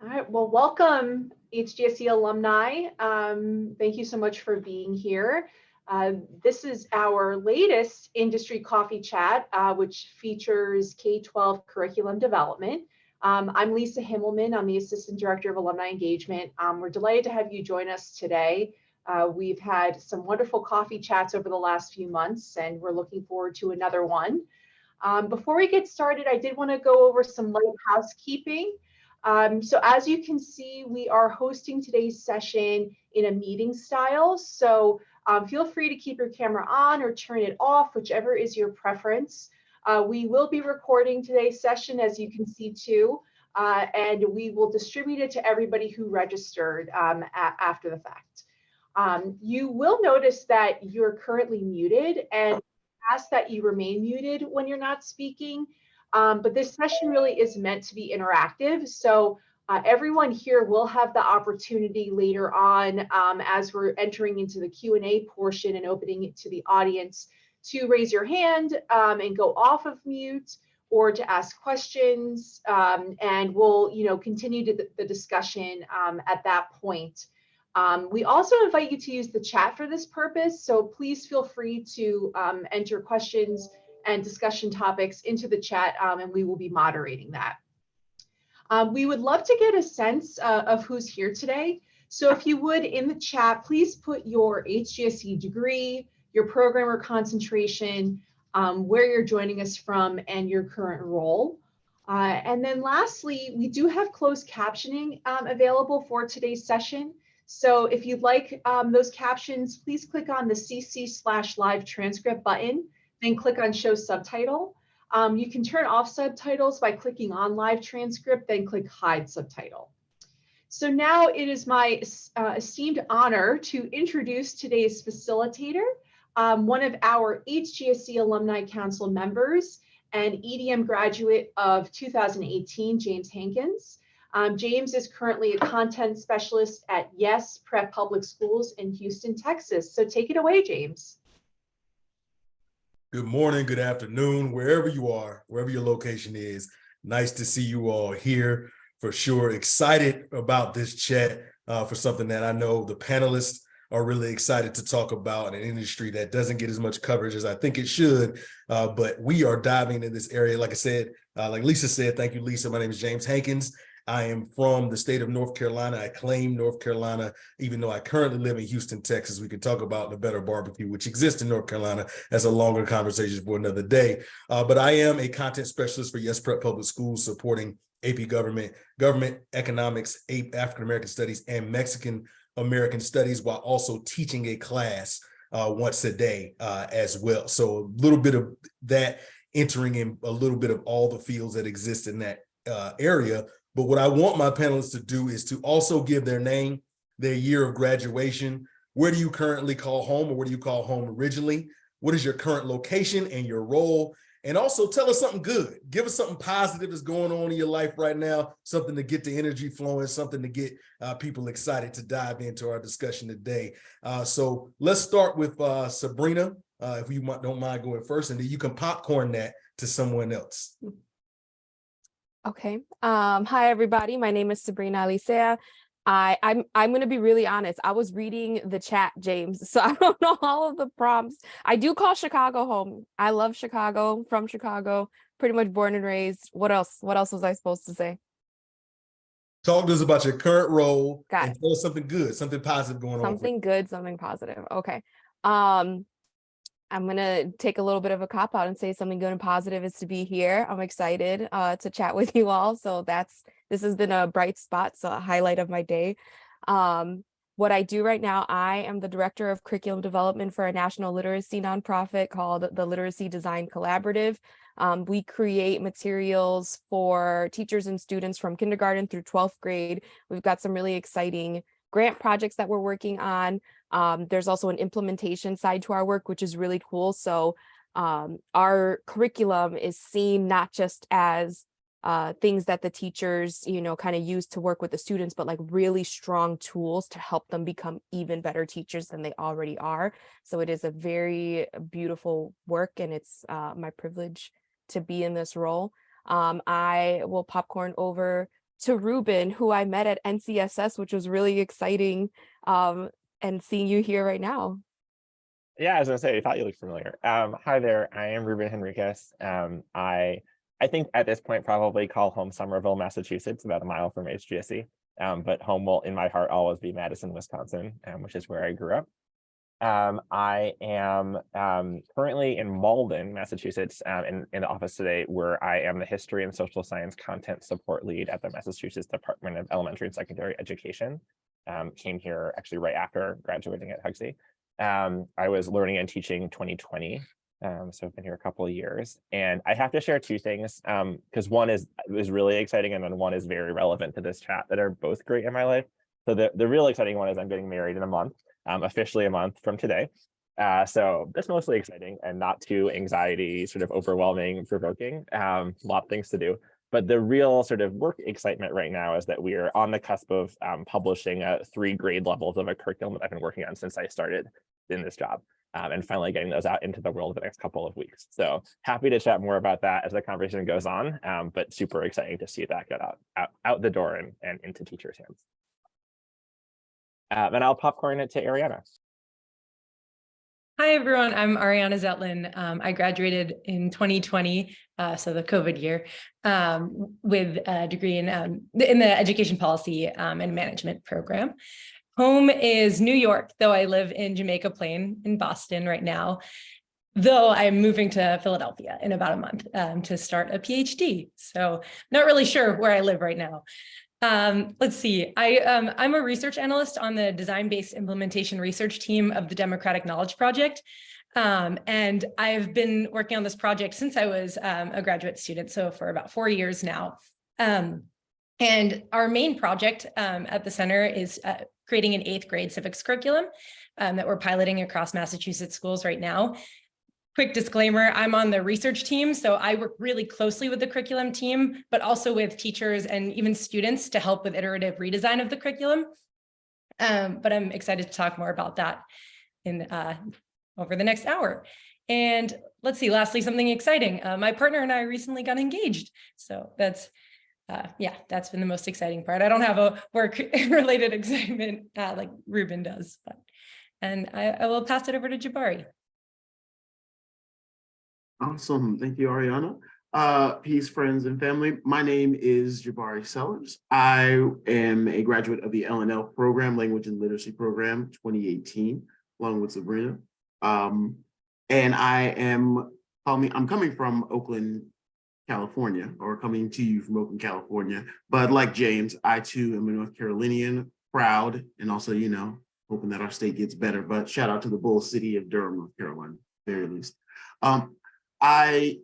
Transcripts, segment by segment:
All right, well, welcome HGSE alumni. Thank you so much for being here. This is our latest industry coffee chat, which features K-12 curriculum development. I'm Lisa Himmelman. I'm the Assistant Director of Alumni Engagement. We're delighted to have you join us today. We've had some wonderful coffee chats over the last few months, and we're looking forward to another one. Before we get started, I did want to go over some light housekeeping. So as you can see, we are hosting today's session in a meeting style. So feel free to keep your camera on or turn it off, whichever is your preference. We will be recording today's session, as you can see too, and we will distribute it to everybody who registered after the fact. You will notice that you're currently muted, and ask that you remain muted when you're not speaking. But this session really is meant to be interactive. So everyone here will have the opportunity later on as we're entering into the Q&A portion and opening it to the audience to raise your hand and go off of mute or to ask questions. And we'll continue the discussion at that point. We also invite you to use the chat for this purpose. So please feel free to enter questions and discussion topics into the chat, and we will be moderating that. We would love to get a sense of who's here today. So if you would, in the chat, please put your HGSE degree, your program or concentration, where you're joining us from, and your current role. And then lastly, we do have closed captioning available for today's session. So if you'd like those captions, please click on the CC/live transcript button, then click on show subtitle. You can turn off subtitles by clicking on live transcript, then click hide subtitle. So now it is my esteemed honor to introduce today's facilitator, one of our HGSE Alumni Council members and EDM graduate of 2018, James Hankins. James is currently a content specialist at Yes Prep Public Schools in Houston, Texas. So take it away, James. Good morning, good afternoon, wherever you are, wherever your location is. Nice to see you all here for sure. Excited about this chat for something that I know the panelists are really excited to talk about, an industry that doesn't get as much coverage as I think it should, but we are diving into this area. Like I said, like Lisa said, thank you, Lisa. My name is James Hankins. I am from the state of North Carolina. I claim North Carolina, even though I currently live in Houston, Texas. We could talk about the better barbecue, which exists in North Carolina. That's a longer conversation for another day. But I am a content specialist for Yes Prep Public Schools, supporting AP Government, Economics, African American Studies, and Mexican American Studies, while also teaching a class once a day as well. So a little bit of that, entering in a little bit of all the fields that exist in that area. But what I want my panelists to do is to also give their name, their year of graduation. Where do you currently call home, or where do you call home originally? What is your current location and your role? And also tell us something good. Give us something positive that's going on in your life right now, something to get the energy flowing, something to get people excited to dive into our discussion today. So let's start with Sabrina, if you don't mind going first, and then you can popcorn that to someone else. Okay. Hi, everybody. My name is Sabrina Alicea. I'm going to be really honest. I was reading the chat, James, so I don't know all of the prompts. I do call Chicago home. I love Chicago, from Chicago, pretty much born and raised. What else? What else was I supposed to say? Talk to us about your current role. Got and tell us something good, something positive going on. Something good, something positive. Okay. I'm going to take a little bit of a cop out and say something good and positive is to be here. I'm excited to chat with you all. So this has been a bright spot, so a highlight of my day. What I do right now, I am the director of curriculum development for a national literacy nonprofit called the Literacy Design Collaborative. We create materials for teachers and students from kindergarten through 12th grade. We've got some really exciting grant projects that we're working on. There's also an implementation side to our work, which is really cool. So our curriculum is seen not just as things that the teachers, kind of use to work with the students, but like really strong tools to help them become even better teachers than they already are. So it is a very beautiful work, and it's my privilege to be in this role. I will popcorn over to Ruben, who I met at NCSS, which was really exciting, and seeing you here right now. Yeah, I was gonna say, I thought you looked familiar. Hi there, I am Ruben Henriquez. I think at this point probably call home Somerville, Massachusetts, about a mile from HGSE. But home will in my heart always be Madison, Wisconsin, which is where I grew up. I am currently in Malden, Massachusetts, in the office today, where I am the History and Social Science Content Support Lead at the Massachusetts Department of Elementary and Secondary Education. Came here actually right after graduating at Hugsey. I was learning and teaching 2020, so I've been here a couple of years. And I have to share two things, because one is really exciting, and then one is very relevant to this chat, that are both great in my life. So the real exciting one is I'm getting married in a month. Officially a month from today. So that's mostly exciting and not too anxiety, sort of overwhelming, provoking. A lot of things to do. But the real sort of work excitement right now is that we are on the cusp of publishing 3 grade levels of a curriculum that I've been working on since I started in this job, and finally getting those out into the world the next couple of weeks. So happy to chat more about that as the conversation goes on, but super exciting to see that get out the door and into teachers' hands. And I'll popcorn it to Ariana. Hi, everyone. I'm Ariana Zetlin. I graduated in 2020, so the COVID year, with a degree in the Education Policy and Management program. Home is New York, though I live in Jamaica Plain in Boston right now, though I'm moving to Philadelphia in about a month to start a PhD. So not really sure where I live right now. Let's see, I'm a research analyst on the design-based implementation research team of the Democratic Knowledge Project. And I've been working on this project since I was a graduate student, so for about 4 years now. And our main project at the center is creating an 8th grade civics curriculum that we're piloting across Massachusetts schools right now. Quick disclaimer, I'm on the research team, so I work really closely with the curriculum team, but also with teachers and even students to help with iterative redesign of the curriculum. But I'm excited to talk more about that in over the next hour. And let's see, lastly, something exciting. My partner and I recently got engaged. So that's, yeah, that's been the most exciting part. I don't have a work-related excitement like Ruben does, but, and I will pass it over to Jabari. Awesome. Thank you, Ariana. Peace, friends, and family. My name is Jabari Sellers. I am a graduate of the LNL program, Language and Literacy Program, 2018, along with Sabrina. And I'm coming from Oakland, California, or coming to you from Oakland, California. But like James, I too am a North Carolinian, proud, and also, you know, hoping that our state gets better. But shout out to the Bull City of Durham, North Carolina, very least. I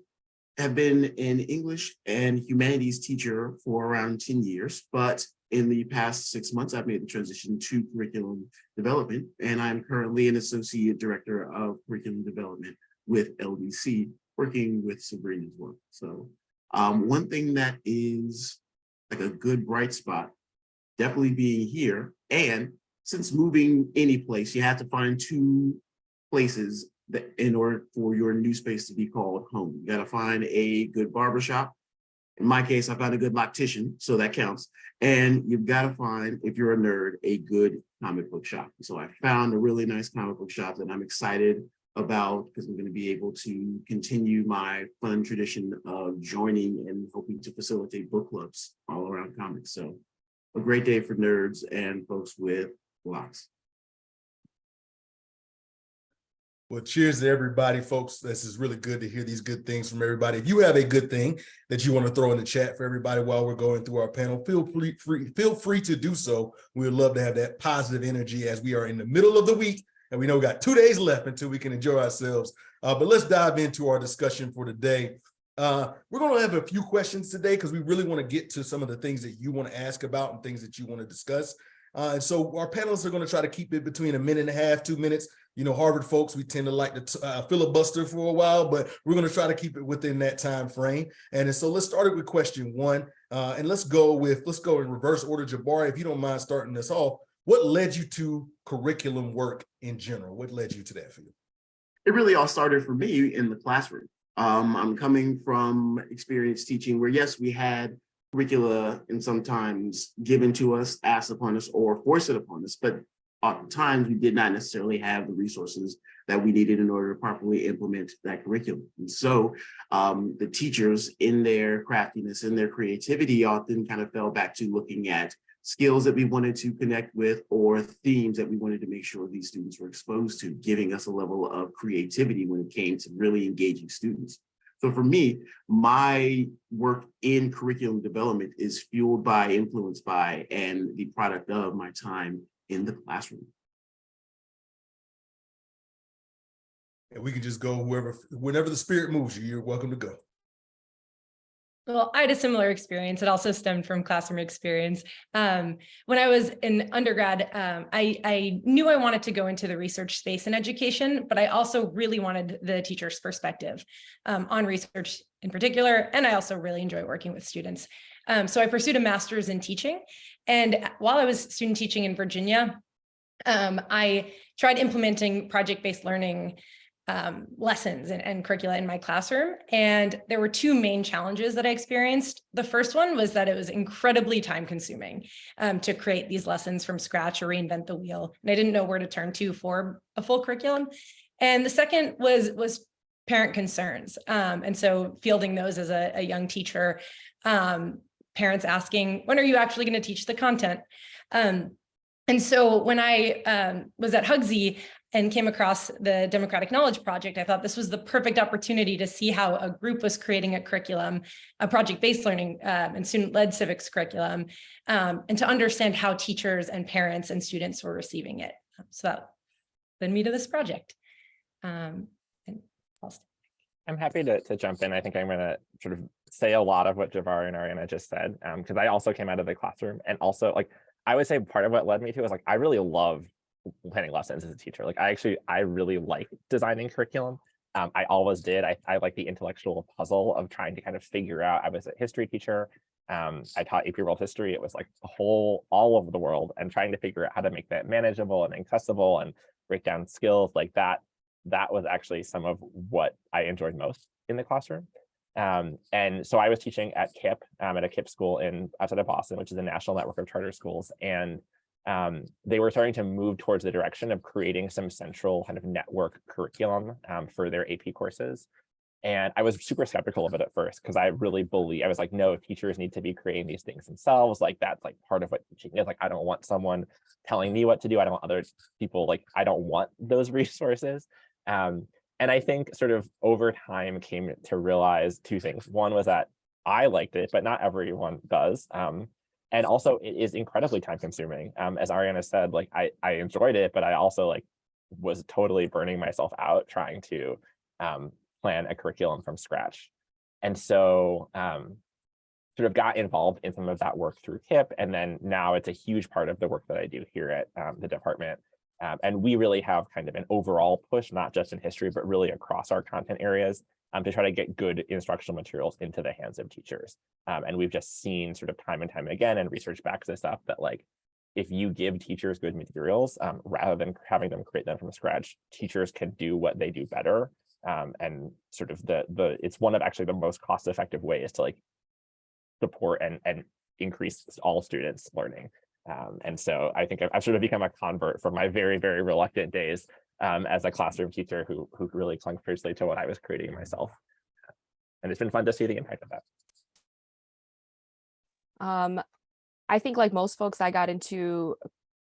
have been an English and humanities teacher for around 10 years, but in the past 6 months, I've made the transition to curriculum development, and I'm currently an associate director of curriculum development with LDC, working with Sabrina's work. So one thing that is like a good bright spot, definitely being here, and since moving any place, you have to find 2 places that in order for your new space to be called home. You gotta find a good barbershop. In my case, I found a good loctician, so that counts. And you've gotta find, if you're a nerd, a good comic book shop. So I found a really nice comic book shop that I'm excited about, because I'm gonna be able to continue my fun tradition of joining and hoping to facilitate book clubs all around comics. So a great day for nerds and folks with locks. Well, cheers to everybody, folks. This is really good to hear these good things from everybody. If you have a good thing that you want to throw in the chat for everybody while we're going through our panel, feel free to do so. We would love to have that positive energy as we are in the middle of the week, and we know we got 2 days left until we can enjoy ourselves. But let's dive into our discussion for today. We're going to have a few questions today because we really want to get to some of the things that you want to ask about and things that you want to discuss. And so our panelists are going to try to keep it between 1.5 minutes, 2 minutes. You know, Harvard folks, we tend to like to filibuster for a while, but we're going to try to keep it within that time frame. And so let's start with question 1, and let's go in reverse order. Jabari, if you don't mind starting this off, what led you to curriculum work in general? What led you to that field? It really all started for me in the classroom. I'm coming from experience teaching where, yes, we had curricula and sometimes given to us, asked upon us, or forced it upon us, but oftentimes we did not necessarily have the resources that we needed in order to properly implement that curriculum. And so the teachers, in their craftiness, in their creativity, often kind of fell back to looking at skills that we wanted to connect with or themes that we wanted to make sure these students were exposed to, giving us a level of creativity when it came to really engaging students. So for me, my work in curriculum development is fueled by, influenced by, and the product of my time in the classroom. And we can just go whenever the spirit moves you, you're welcome to go. Well, I had a similar experience. It also stemmed from classroom experience. When I was in undergrad, I knew I wanted to go into the research space in education, but I also really wanted the teacher's perspective on research in particular. And I also really enjoy working with students. So I pursued a master's in teaching. And while I was student teaching in Virginia, I tried implementing project-based learning lessons and curricula in my classroom. And there were two main challenges that I experienced. The first one was that it was incredibly time consuming to create these lessons from scratch or reinvent the wheel. And I didn't know where to turn to for a full curriculum. And the second was parent concerns. And so fielding those as a young teacher, parents asking, when are you actually going to teach the content? And so when I was at Hugsy and came across the Democratic Knowledge Project, I thought this was the perfect opportunity to see how a group was creating a curriculum, a project-based learning and student-led civics curriculum, and to understand how teachers and parents and students were receiving it. So that led me to this project. And I'm happy to jump in. I think I'm going to sort of say a lot of what Jabari and Ariana just said, because I also came out of the classroom, and also like I would say part of what led me to is like I really love planning lessons as a teacher. Like I really like designing curriculum. I always did. I like the intellectual puzzle of trying to kind of figure out. I was a history teacher. I taught AP World History. It was like all over the world, and trying to figure out how to make that manageable and accessible and break down skills like that. That was actually some of what I enjoyed most in the classroom. And so I was teaching at KIPP, at a KIPP school outside of Boston, which is a national network of charter schools. And they were starting to move towards the direction of creating some central kind of network curriculum for their AP courses. And I was super skeptical of it at first, because I really believe, I was like, no, teachers need to be creating these things themselves. Like that's like part of what teaching is. Like, I don't want someone telling me what to do. I don't want other people, like, I don't want those resources. And I think sort of over time came to realize two things. One was that I liked it, but not everyone does. And also it is incredibly time consuming. As Ariana said, like I enjoyed it, but I also like was totally burning myself out trying to plan a curriculum from scratch. And so sort of got involved in some of that work through KIPP. And then now it's a huge part of the work that I do here at the department. And we really have kind of an overall push, not just in history, but really across our content areas to try to get good instructional materials into the hands of teachers. And we've just seen sort of time and time again, and research backs this up, that like, if you give teachers good materials, rather than having them create them from scratch, teachers can do what they do better. And sort of it's one of actually the most cost-effective ways to like support and increase all students' learning. And so I think I've sort of become a convert from my very, very reluctant days as a classroom teacher who really clung fiercely to what I was creating myself. And it's been fun to see the impact of that. I think like most folks, I got into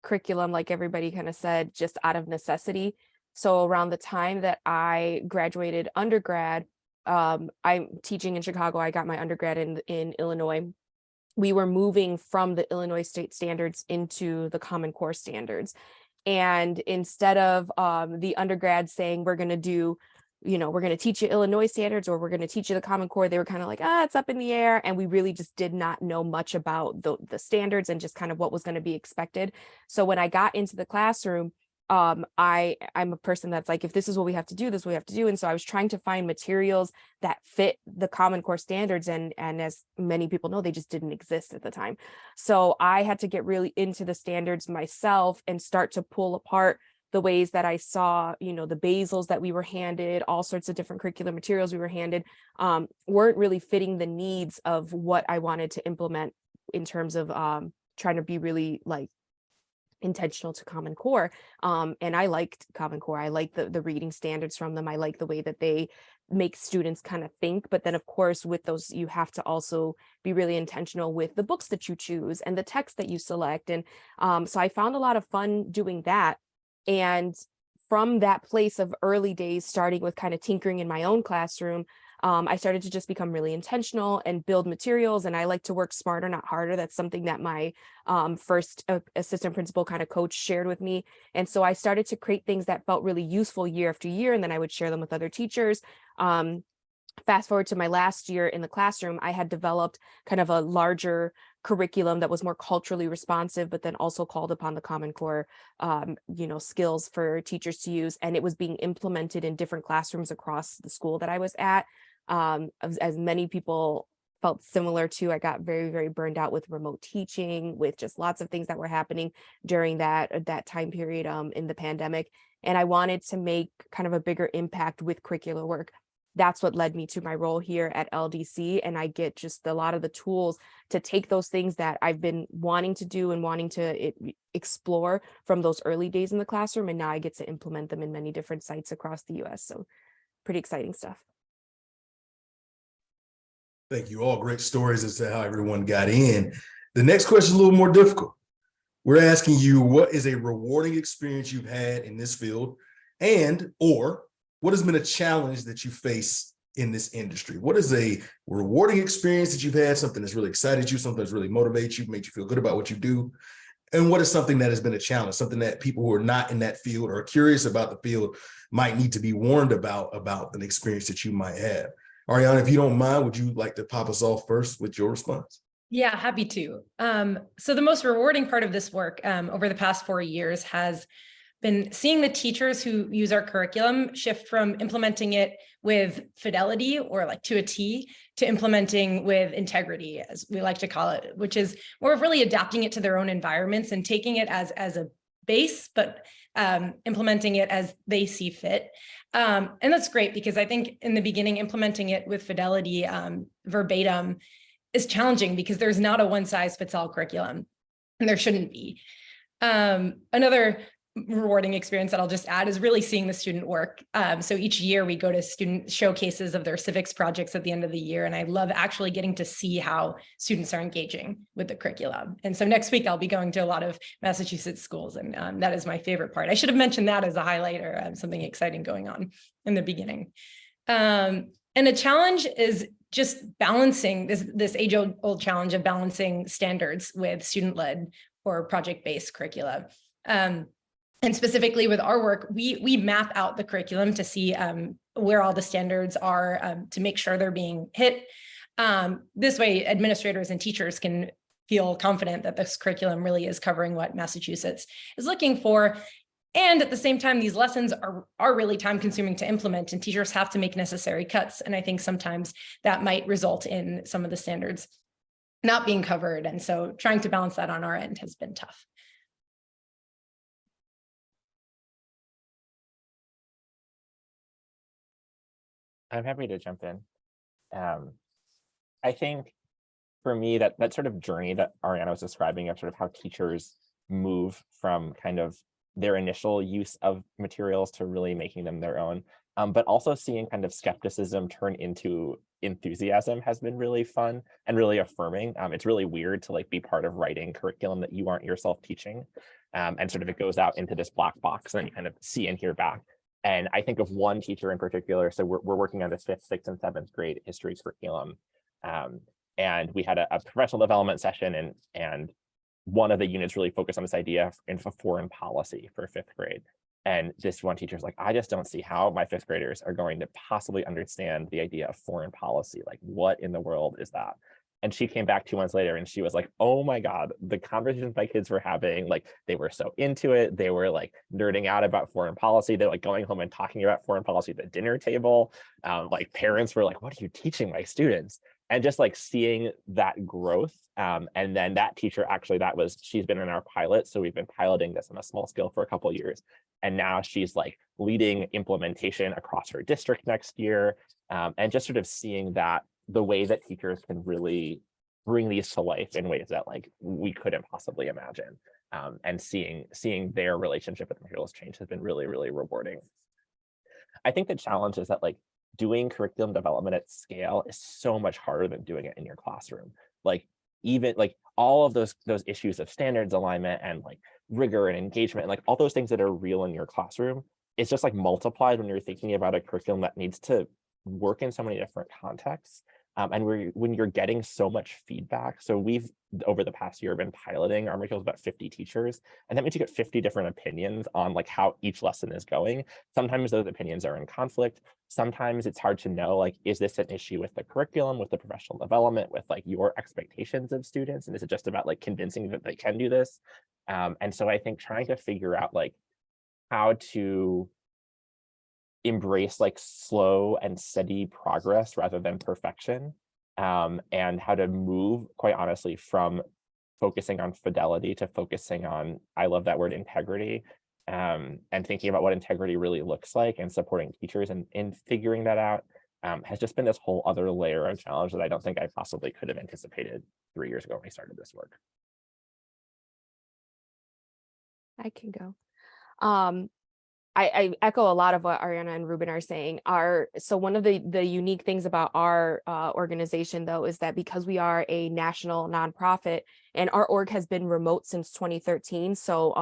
curriculum, like everybody kind of said, just out of necessity. So around the time that I graduated undergrad, I'm teaching in Chicago. I got my undergrad in Illinois. We were moving from the Illinois state standards into the Common Core standards. And instead of the undergrad saying, we're going to do, we're going to teach you Illinois standards, or we're going to teach you the Common Core, they were kind of like, it's up in the air. And we really just did not know much about the standards and just kind of what was going to be expected. So when I got into the classroom, I'm a person that's like, if this is what we have to do, this is what we have to do. And so I was trying to find materials that fit the Common Core standards. And as many people know, they just didn't exist at the time. So I had to get really into the standards myself and start to pull apart the ways that I saw, the basils that we were handed, all sorts of different curriculum materials we were handed, weren't really fitting the needs of what I wanted to implement in terms of trying to be really like intentional to Common Core. And I liked Common Core. I like the reading standards from them. I like the way that they make students kind of think. But then of course, with those, you have to also be really intentional with the books that you choose and the text that you select. And so I found a lot of fun doing that. And from that place of early days, starting with kind of tinkering in my own classroom, I started to just become really intentional and build materials. And I like to work smarter, not harder. That's something that my first assistant principal kind of coach shared with me. And so I started to create things that felt really useful year after year. And then I would share them with other teachers. Fast forward to my last year in the classroom, I had developed kind of a larger curriculum that was more culturally responsive, but then also called upon the Common Core, skills for teachers to use. And it was being implemented in different classrooms across the school that I was at. As many people felt similar to, I got very, very burned out with remote teaching, with just lots of things that were happening during that time period in the pandemic. And I wanted to make kind of a bigger impact with curricular work. That's what led me to my role here at LDC. And I get just a lot of the tools to take those things that I've been wanting to do and wanting to explore from those early days in the classroom. And now I get to implement them in many different sites across the US. So pretty exciting stuff. Thank you. All great stories as to how everyone got in. The next question is a little more difficult. We're asking you, what is a rewarding experience you've had in this field, or what has been a challenge that you face in this industry? What is a rewarding experience that you've had, something that's really excited you, something that's really motivated you, made you feel good about what you do? And what is something that has been a challenge, something that people who are not in that field or are curious about the field might need to be warned about an experience that you might have? Ariana, if you don't mind, would you like to pop us off first with your response? Yeah, happy to. So the most rewarding part of this work over the past 4 years has been seeing the teachers who use our curriculum shift from implementing it with fidelity or like to a T to implementing with integrity, as we like to call it, which is more of really adapting it to their own environments and taking it as a base, but implementing it as they see fit. And that's great because I think in the beginning, implementing it with fidelity verbatim is challenging because there's not a one size fits all curriculum, and there shouldn't be. Another rewarding experience that I'll just add is really seeing the student work. So each year we go to student showcases of their civics projects at the end of the year. And I love actually getting to see how students are engaging with the curriculum. And so next week I'll be going to a lot of Massachusetts schools, and that is my favorite part. I should have mentioned that as a highlight or something exciting going on in the beginning. And a challenge is just balancing this age-old challenge of balancing standards with student-led or project-based curricula. And specifically with our work, we map out the curriculum to see where all the standards are to make sure they're being hit. This way, administrators and teachers can feel confident that this curriculum really is covering what Massachusetts is looking for. And at the same time, these lessons are really time consuming to implement, and teachers have to make necessary cuts. And I think sometimes that might result in some of the standards not being covered. And so trying to balance that on our end has been tough. I'm happy to jump in. I think for me, that sort of journey that Ariana was describing of sort of how teachers move from kind of their initial use of materials to really making them their own, but also seeing kind of skepticism turn into enthusiasm has been really fun and really affirming. It's really weird to like be part of writing curriculum that you aren't yourself teaching, and sort of it goes out into this black box and then you kind of see and hear back. And I think of one teacher in particular. So we're working on this 5th, 6th, and 7th grade history curriculum. And we had a professional development session, and one of the units really focused on this idea of foreign policy for 5th grade. And this one teacher's like, I just don't see how my 5th graders are going to possibly understand the idea of foreign policy. Like, what in the world is that? And she came back 2 months later and she was like, oh my God, the conversations my kids were having, like they were so into it. They were like nerding out about foreign policy. They're like going home and talking about foreign policy at the dinner table. Like parents were like, what are you teaching my students? and just like seeing that growth. And then that teacher, actually, she's been in our pilot. So we've been piloting this on a small scale for a couple of years. And now she's like leading implementation across her district next year. And just sort of seeing that the way that teachers can really bring these to life in ways that like we couldn't possibly imagine. And seeing their relationship with materials change has been really, really rewarding. I think the challenge is that like doing curriculum development at scale is so much harder than doing it in your classroom. Like even like all of those issues of standards alignment and like rigor and engagement and like all those things that are real in your classroom, it's just like multiplied when you're thinking about a curriculum that needs to work in so many different contexts. And when you're getting so much feedback. So we've over the past year been piloting our materials about 50 teachers, and that means you get 50 different opinions on like how each lesson is going. Sometimes those opinions are in conflict. Sometimes it's hard to know, like, is this an issue with the curriculum, with the professional development, with like your expectations of students? And is it just about like convincing that they can do this? And so I think trying to figure out like how to embrace like slow and steady progress rather than perfection, and how to move, quite honestly, from focusing on fidelity to focusing on, I love that word, integrity, and thinking about what integrity really looks like and supporting teachers in figuring that out, has just been this whole other layer of challenge that I don't think I possibly could have anticipated 3 years ago when we started this work. I can go. I echo a lot of what Ariana and Ruben are saying. So one of the unique things about our organization, though, is that because we are a national nonprofit and our org has been remote since 2013, so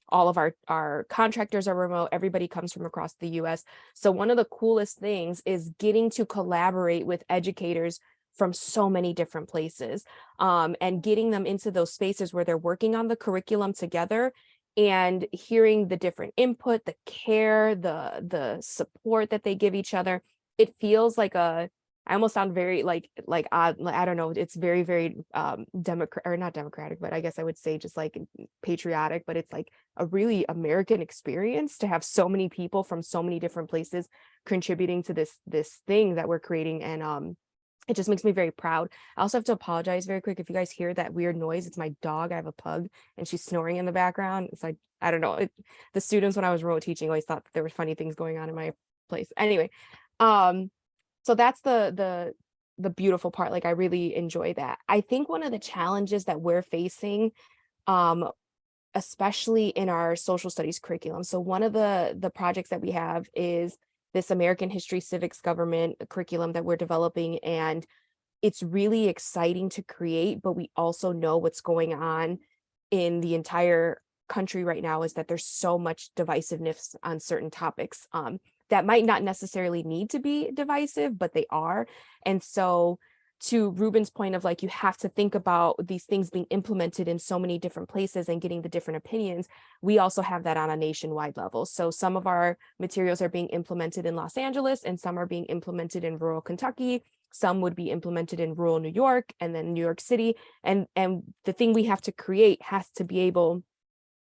all of our contractors are remote. Everybody comes from across the U.S. So one of the coolest things is getting to collaborate with educators from so many different places, and getting them into those spaces where they're working on the curriculum together and hearing the different input, the care, the support that they give each other. It feels like I almost sound very like I don't know, it's very, very not democratic, but I guess I would say just like patriotic, but it's like a really American experience to have so many people from so many different places contributing to this thing that we're creating. And it just makes me very proud. I also have to apologize very quick if you guys hear that weird noise. It's my dog. I have a pug and she's snoring in the background. It's like, I don't know. The students when I was remote teaching always thought that there were funny things going on in my place. Anyway, so that's the beautiful part. Like I really enjoy that. I think one of the challenges that we're facing, especially in our social studies curriculum. So one of the projects that we have is this American history, civics, government curriculum that we're developing. And it's really exciting to create, but we also know what's going on in the entire country right now is that there's so much divisiveness on certain topics that might not necessarily need to be divisive, but they are. And so to Ruben's point of like, you have to think about these things being implemented in so many different places and getting the different opinions. We also have that on a nationwide level. So some of our materials are being implemented in Los Angeles and some are being implemented in rural Kentucky. Some would be implemented in rural New York and then New York City. And the thing we have to create has to be able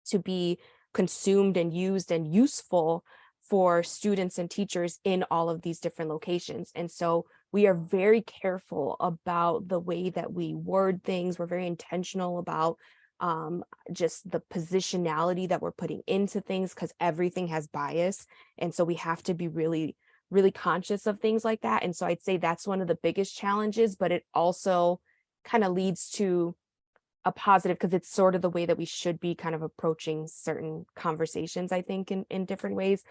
to be consumed and used and useful for students and teachers in all of these different locations. And so we are very careful about the way that we word things. We're very intentional about just the positionality that we're putting into things because everything has bias. And so we have to be really, really conscious of things like that. And so I'd say that's one of the biggest challenges, but it also kind of leads to a positive because it's sort of the way that we should be kind of approaching certain conversations, I think, in different ways.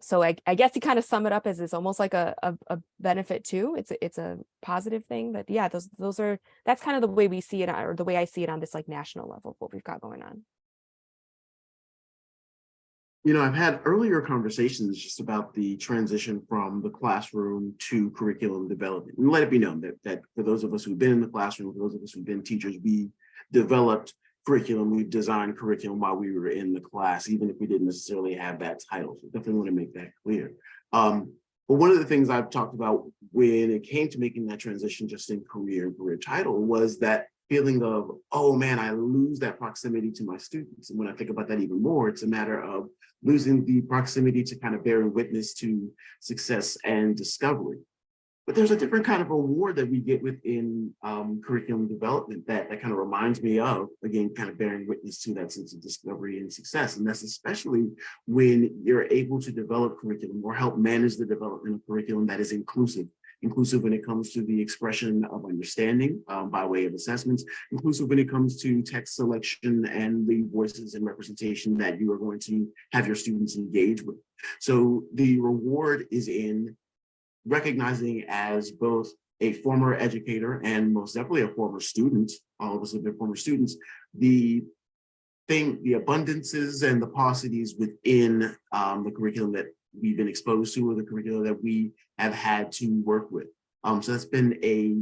So I guess to kind of sum it up as it's almost like a benefit too. It's a positive thing, but yeah, that's kind of the way we see it, or the way I see it on this like national level, what we've got going on. You know, I've had earlier conversations just about the transition from the classroom to curriculum development. And let it be known that for those of us who've been in the classroom, for those of us who've been teachers, we developed curriculum, we designed curriculum while we were in the class, even if we didn't necessarily have that title. So definitely want to make that clear. But one of the things I've talked about when it came to making that transition just in career title was that feeling of, oh man, I lose that proximity to my students. And when I think about that even more, it's a matter of losing the proximity to kind of bearing witness to success and discovery. But there's a different kind of reward that we get within curriculum development that kind of reminds me of, again, kind of bearing witness to that sense of discovery and success. And that's especially when you're able to develop curriculum or help manage the development of curriculum that is inclusive when it comes to the expression of understanding by way of assessments, inclusive when it comes to text selection and the voices and representation that you are going to have your students engage with. So the reward is in recognizing, as both a former educator and most definitely a former student, all of us have been former students, the abundances and the paucities within the curriculum that we've been exposed to, or the curriculum that we have had to work with. So that's been a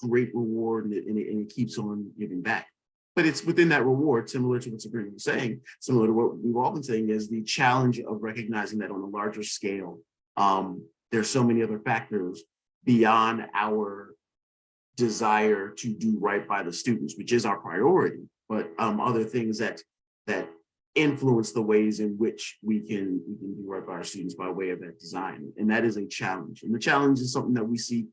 great reward, and it keeps on giving back. But it's within that reward, similar to what Sabrina was saying, similar to what we've all been saying, is the challenge of recognizing that on a larger scale, there's so many other factors beyond our desire to do right by the students, which is our priority, but other things that influence the ways in which we can do right by our students by way of that design. And that is a challenge. And the challenge is something that we see,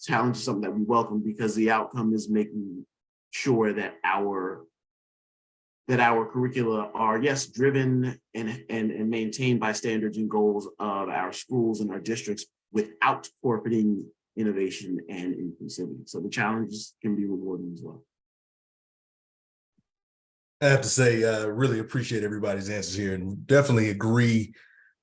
challenge is something that we welcome, because the outcome is making sure that our curricula are, yes, driven and maintained by standards and goals of our schools and our districts without forfeiting innovation and inclusivity. So the challenges can be rewarding as well. I have to say, really appreciate everybody's answers here, and definitely agree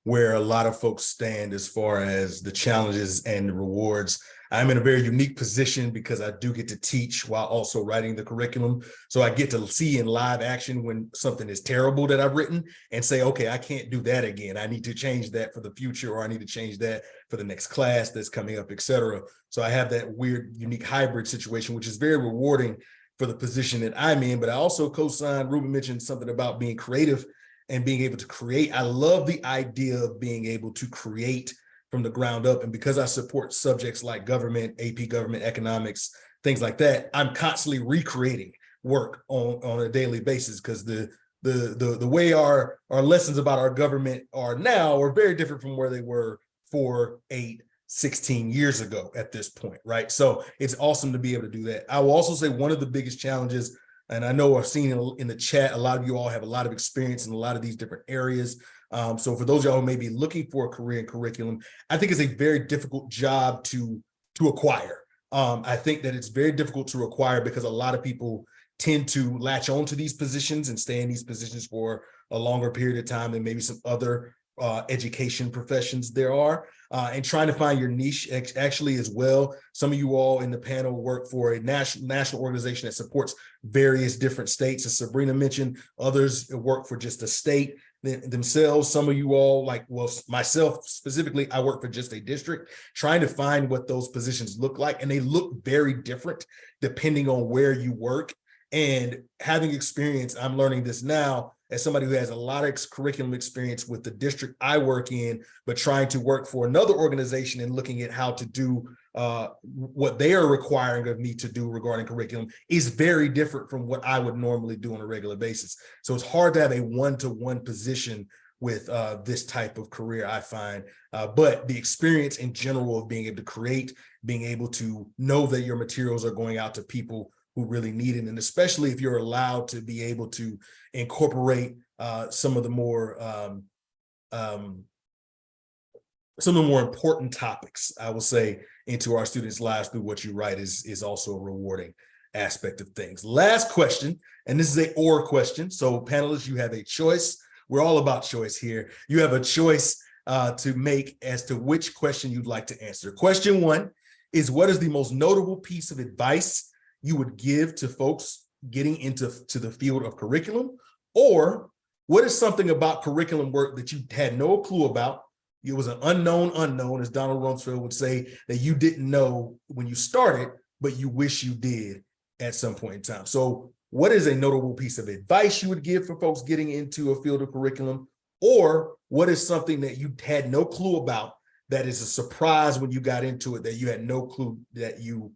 where a lot of folks stand as far as the challenges and the rewards. I'm in a very unique position because I do get to teach while also writing the curriculum. So I get to see in live action when something is terrible that I've written and say, okay, I can't do that again. I need to change that for the future, or I need to change that for the next class that's coming up, et cetera. So I have that weird, unique hybrid situation, which is very rewarding for the position that I'm in. But I also co-signed, Ruben mentioned something about being creative and being able to create. I love the idea of being able to create from the ground up. And because I support subjects like government, AP government, economics, things like that, I'm constantly recreating work on a daily basis, because the way our lessons about our government are now are very different from where they were 4, 8, 16 years ago at this point, right? So it's awesome to be able to do that. I will also say one of the biggest challenges, and I know I've seen in the chat, a lot of you all have a lot of experience in a lot of these different areas. So for those of y'all who may be looking for a career in curriculum, I think it's a very difficult job to acquire. I think that it's very difficult to acquire because a lot of people tend to latch on to these positions and stay in these positions for a longer period of time than maybe some other education professions there are, and trying to find your niche actually as well. Some of you all in the panel work for a national organization that supports various different states, as Sabrina mentioned. Others work for just a state themselves. Some of you all, like, well, myself specifically, I work for just a district, trying to find what those positions look like, and they look very different depending on where you work. And having experience, I'm learning this now as somebody who has a lot of curriculum experience with the district I work in, but trying to work for another organization and looking at how to do what they are requiring of me to do regarding curriculum is very different from what I would normally do on a regular basis. So it's hard to have a one-to-one position with this type of career, I find. But the experience in general of being able to create, being able to know that your materials are going out to people who really need it, and especially if you're allowed to be able to incorporate some of the more important topics, I will say, into our students' lives through what you write is also a rewarding aspect of things. Last question, and this is a or question. So panelists, you have a choice. We're all about choice here. You have a choice to make as to which question you'd like to answer. Question 1 is, what is the most notable piece of advice you would give to folks getting into the field of curriculum? Or what is something about curriculum work that you had no clue about? It was an unknown, as Donald Rumsfeld would say, that you didn't know when you started, but you wish you did at some point in time. So what is a notable piece of advice you would give for folks getting into a field of curriculum? Or what is something that you had no clue about that is a surprise when you got into it, that you had no clue that you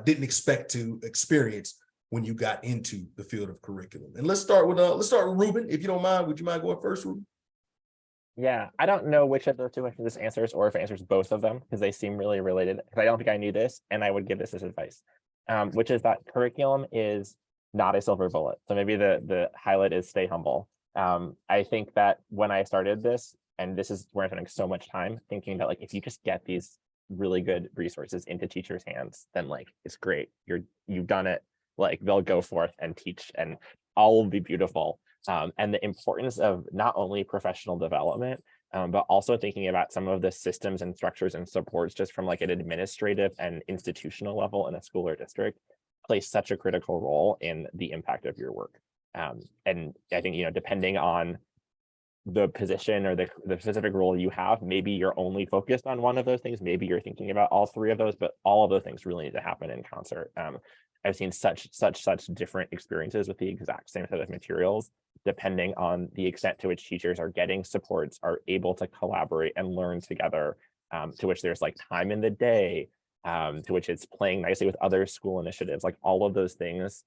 didn't expect to experience when you got into the field of curriculum? And let's start with Ruben, if you don't mind. Would you mind going first, Ruben? Yeah, I don't know which of the two this answers or if it answers both of them because they seem really related. Because I don't think I knew this, and I would give this as advice, which is that curriculum is not a silver bullet. So maybe the highlight is stay humble. I think that when I started this, and this is where I'm spending so much time thinking that like if you just get these really good resources into teachers' hands, then like it's great. You've done it. Like they'll go forth and teach, and all will be beautiful. And the importance of not only professional development, but also thinking about some of the systems and structures and supports just from like an administrative and institutional level in a school or district plays such a critical role in the impact of your work. And I think, depending on the position or the specific role you have, maybe you're only focused on one of those things. Maybe you're thinking about all three of those, but all of those things really need to happen in concert. I've seen such different experiences with the exact same set of materials, depending on the extent to which teachers are getting supports, are able to collaborate and learn together, to which there's like time in the day, to which it's playing nicely with other school initiatives, like all of those things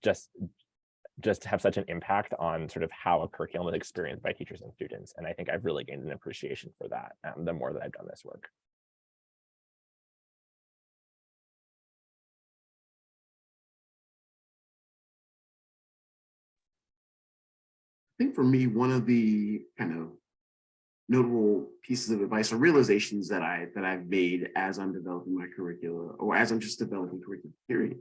just have such an impact on sort of how a curriculum is experienced by teachers and students. And I think I've really gained an appreciation for that the more that I've done this work. I think for me, one of the kind of notable pieces of advice or realizations that I've made as I'm developing my curricula, or as I'm just developing curriculum period,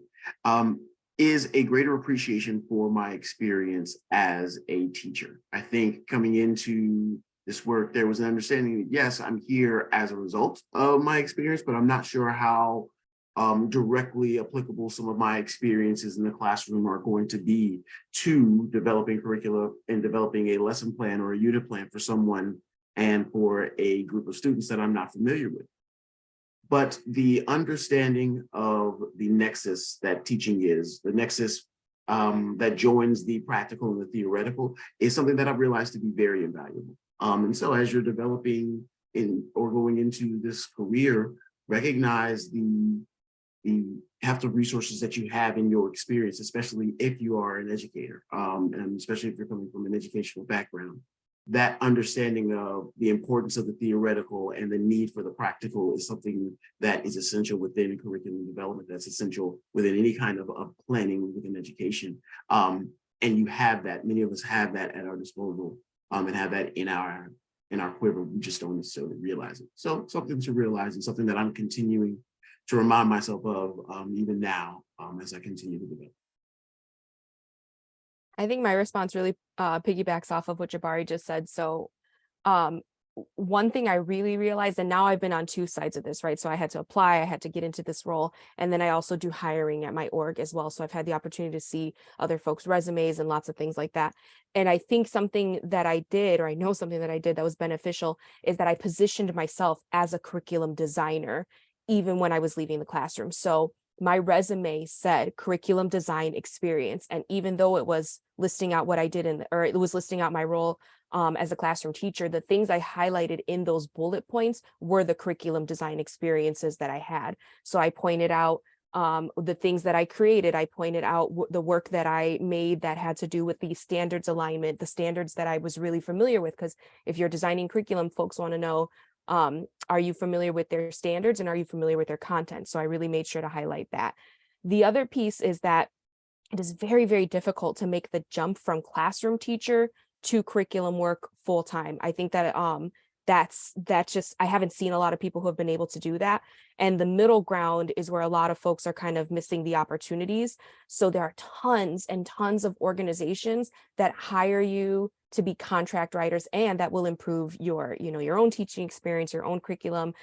is a greater appreciation for my experience as a teacher. I think coming into this work, there was an understanding that yes, I'm here as a result of my experience, but I'm not sure how directly applicable some of my experiences in the classroom are going to be to developing curricula and developing a lesson plan or a unit plan for someone and for a group of students that I'm not familiar with. But the understanding of the nexus that teaching is, the nexus that joins the practical and the theoretical, is something that I've realized to be very invaluable. And so as you're developing or going into this career, recognize the heft of resources that you have in your experience, especially if you are an educator, and especially if you're coming from an educational background. That understanding of the importance of the theoretical and the need for the practical is something that is essential within curriculum development, that's essential within any kind of planning within education. And you have that, many of us have that at our disposal, and have that in our quiver. We just don't necessarily realize it. So something to realize, and something that I'm continuing to remind myself of even now as I continue to develop. I think my response really piggybacks off of what Jabari just said. So one thing I really realized, and now I've been on two sides of this, right? So I had to apply, I had to get into this role, and then I also do hiring at my org as well. So I've had the opportunity to see other folks' resumes and lots of things like that. And I think something that I did, or I know something that I did that was beneficial, is that I positioned myself as a curriculum designer, even when I was leaving the classroom. So my resume said curriculum design experience. And even though it was listing out what I did or it was listing out my role as a classroom teacher, the things I highlighted in those bullet points were the curriculum design experiences that I had. So I pointed out the things that I created. I pointed out the work that I made that had to do with the standards alignment, the standards that I was really familiar with. Because if you're designing curriculum, folks want to know, are you familiar with their standards and are you familiar with their content? So I really made sure to highlight that. The other piece is that it is very, very difficult to make the jump from classroom teacher to curriculum work full time. I think that that's just, I haven't seen a lot of people who have been able to do that. And the middle ground is where a lot of folks are kind of missing the opportunities. So there are tons and tons of organizations that hire you to be contract writers, and that will improve your, your own teaching experience, your own curriculum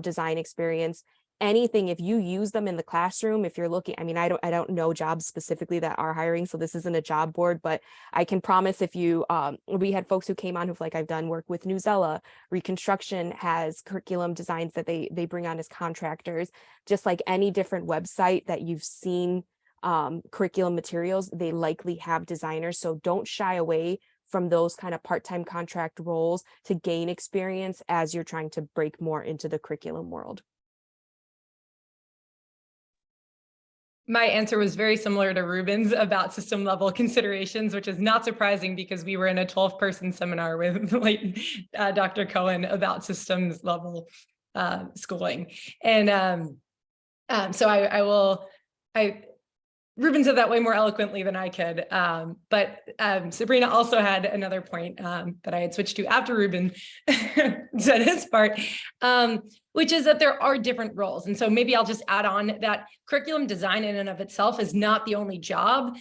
design experience. Anything, if you use them in the classroom, if you're looking, I mean, I don't know jobs specifically that are hiring, so this isn't a job board, but I can promise if you, we had folks who came on who've like, I've done work with Newsella. Reconstruction has curriculum designs that they bring on as contractors. Just like any different website that you've seen curriculum materials, they likely have designers. So don't shy away from those kind of part-time contract roles to gain experience as you're trying to break more into the curriculum world. My answer was very similar to Ruben's about system level considerations, which is not surprising because we were in a 12-person seminar with Dr. Cohen about systems level schooling. And so Ruben said that way more eloquently than I could. But Sabrina also had another point that I had switched to after Ruben said his part, which is that there are different roles. And so maybe I'll just add on that curriculum design in and of itself is not the only job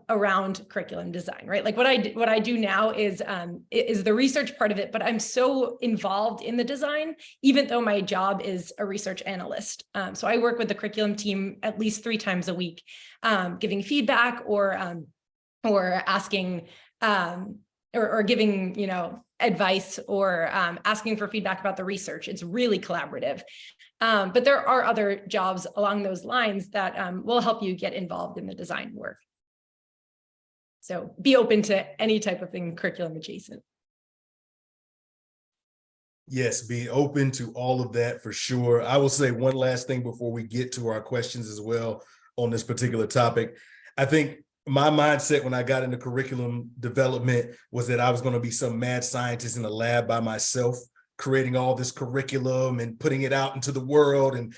around curriculum design, right? Like what I do now is the research part of it, but I'm so involved in the design, even though my job is a research analyst. So I work with the curriculum team at least 3 times a week, giving feedback or asking or giving, advice or asking for feedback about the research. It's really collaborative. But there are other jobs along those lines that will help you get involved in the design work. So be open to any type of thing curriculum adjacent. Yes, be open to all of that for sure. I will say one last thing before we get to our questions as well on this particular topic. I think my mindset when I got into curriculum development was that I was going to be some mad scientist in a lab by myself, creating all this curriculum and putting it out into the world and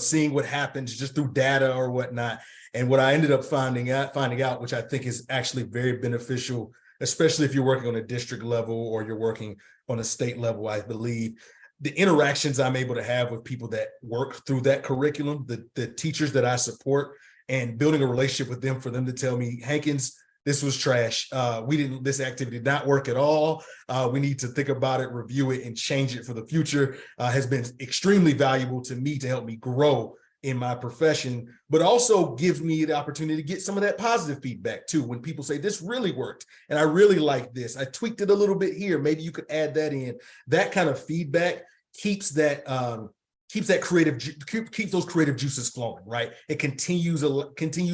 seeing what happens just through data or whatnot. And what I ended up finding out, which I think is actually very beneficial, especially if you're working on a district level or you're working on a state level, I believe, the interactions I'm able to have with people that work through that curriculum, the teachers that I support, and building a relationship with them for them to tell me, Hankins, this was trash. This activity did not work at all. We need to think about it, review it, and change it for the future, has been extremely valuable to me to help me grow in my profession, but also gives me the opportunity to get some of that positive feedback too. When people say this really worked and I really like this, I tweaked it a little bit here, maybe you could add that in. That kind of feedback keeps those creative juices flowing, right? It continues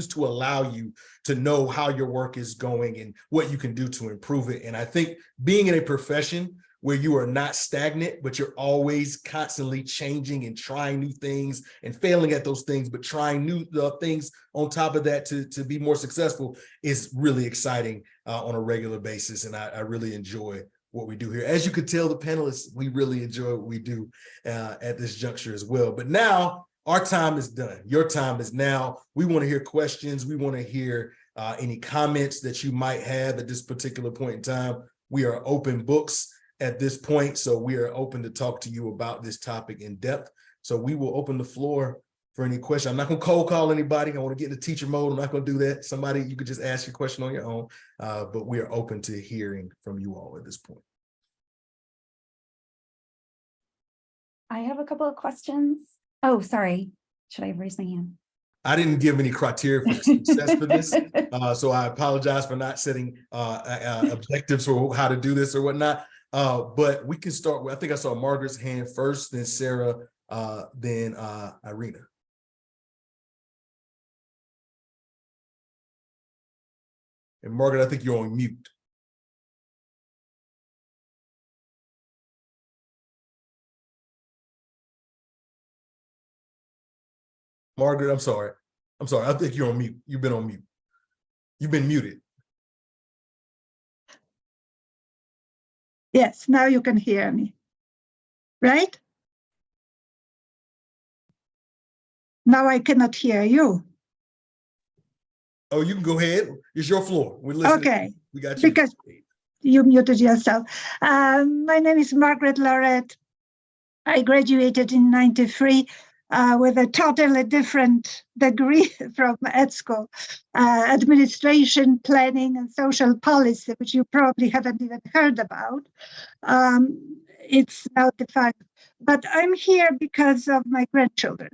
to allow you to know how your work is going and what you can do to improve it. And I think being in a profession where you are not stagnant, but you're always constantly changing and trying new things and failing at those things, but trying new things on top of that to be more successful is really exciting on a regular basis. And I really enjoy what we do here. As you could tell, the panelists, we really enjoy what we do at this juncture as well. But now our time is done. Your time is now. We want to hear questions. We want to hear any comments that you might have at this particular point in time. We are open books at this point, so we are open to talk to you about this topic in depth. So we will open the floor for any question. I'm not going to cold call anybody. I want to get into teacher mode. I'm not going to do that. Somebody, you could just ask your question on your own, but we are open to hearing from you all at this point. I have a couple of questions. Oh, sorry. Should I raise my hand? I didn't give any criteria for success for this, so I apologize for not setting objectives for how to do this or whatnot. But we can start with, I think I saw Margaret's hand first, then Sarah, then Irina. And Margaret, I think you're on mute. Margaret, I'm sorry. I think you're on mute. You've been on mute. You've been muted. Yes, now you can hear me, right? Now I cannot hear you. Oh, you can go ahead. It's your floor. We're listening. Okay, We got you. because you muted yourself. My name is Margaret Lorette. I graduated in '93 with a totally different degree from ed school, administration, planning, and social policy, which you probably haven't even heard about. It's now defined, but I'm here because of my grandchildren.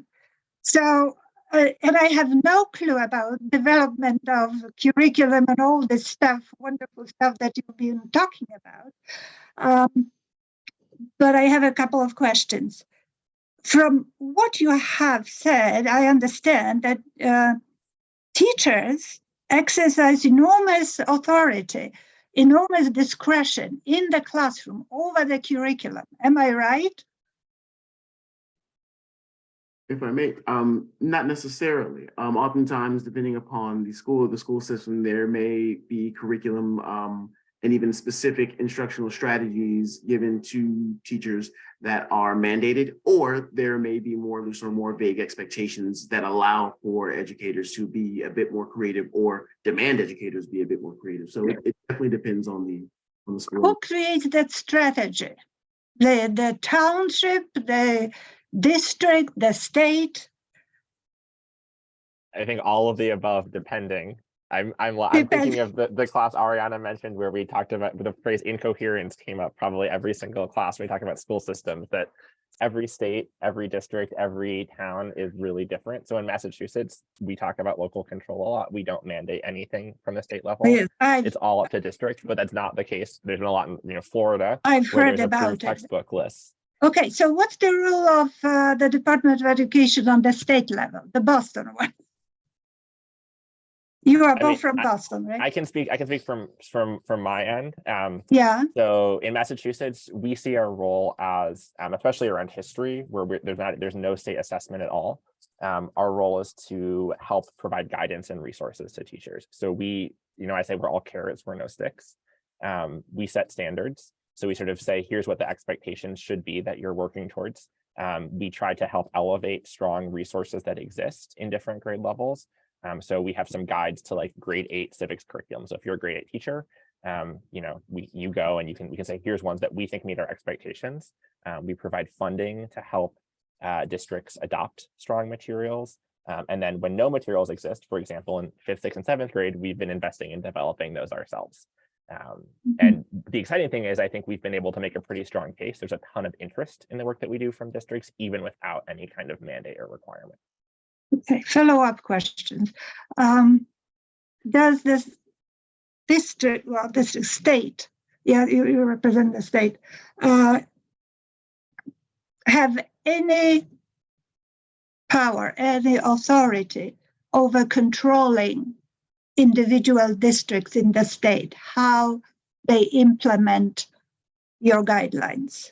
So, and I have no clue about development of curriculum and all this stuff, wonderful stuff that you've been talking about. But I have a couple of questions. From what you have said, I understand that teachers exercise enormous authority, enormous discretion in the classroom over the curriculum. Am I right? If I may, not necessarily. Oftentimes, depending upon the school system, there may be curriculum and even specific instructional strategies given to teachers that are mandated, or there may be more loose or more vague expectations that allow for educators to be a bit more creative or demand educators be a bit more creative. So it definitely depends on the school. Who creates that strategy? The township, the district, the state? I think all of the above, depending. I'm thinking of the class Ariana mentioned where we talked about the phrase incoherence came up probably every single class. We talk about school systems, that every state, every district, every town is really different. So in Massachusetts, we talk about local control a lot. We don't mandate anything from the state level. Yes, It's all up to district, but that's not the case. There's been a lot in Florida I've where heard there's about approved it. textbook lists. Okay, so what's the role of the Department of Education on the state level, the Boston one? You are both from Boston, right? I can speak from my end. Yeah. So in Massachusetts, we see our role as, especially around history, where there's no state assessment at all. Our role is to help provide guidance and resources to teachers. So we, I say we're all carrots, we're no sticks. We set standards. So we sort of say, here's what the expectations should be that you're working towards. We try to help elevate strong resources that exist in different grade levels. So we have some guides to like grade 8 civics curriculum. So if you're a grade 8 teacher, you go and we can say, here's ones that we think meet our expectations. We provide funding to help districts adopt strong materials. And then when no materials exist, for example, in 5th, 6th, and 7th grade, we've been investing in developing those ourselves. And the exciting thing is I think we've been able to make a pretty strong case. There's a ton of interest in the work that we do from districts, even without any kind of mandate or requirement. Okay, follow-up questions. Does this district, well, this state, yeah, you represent the state, have any power, any authority over controlling individual districts in the state, how they implement your guidelines?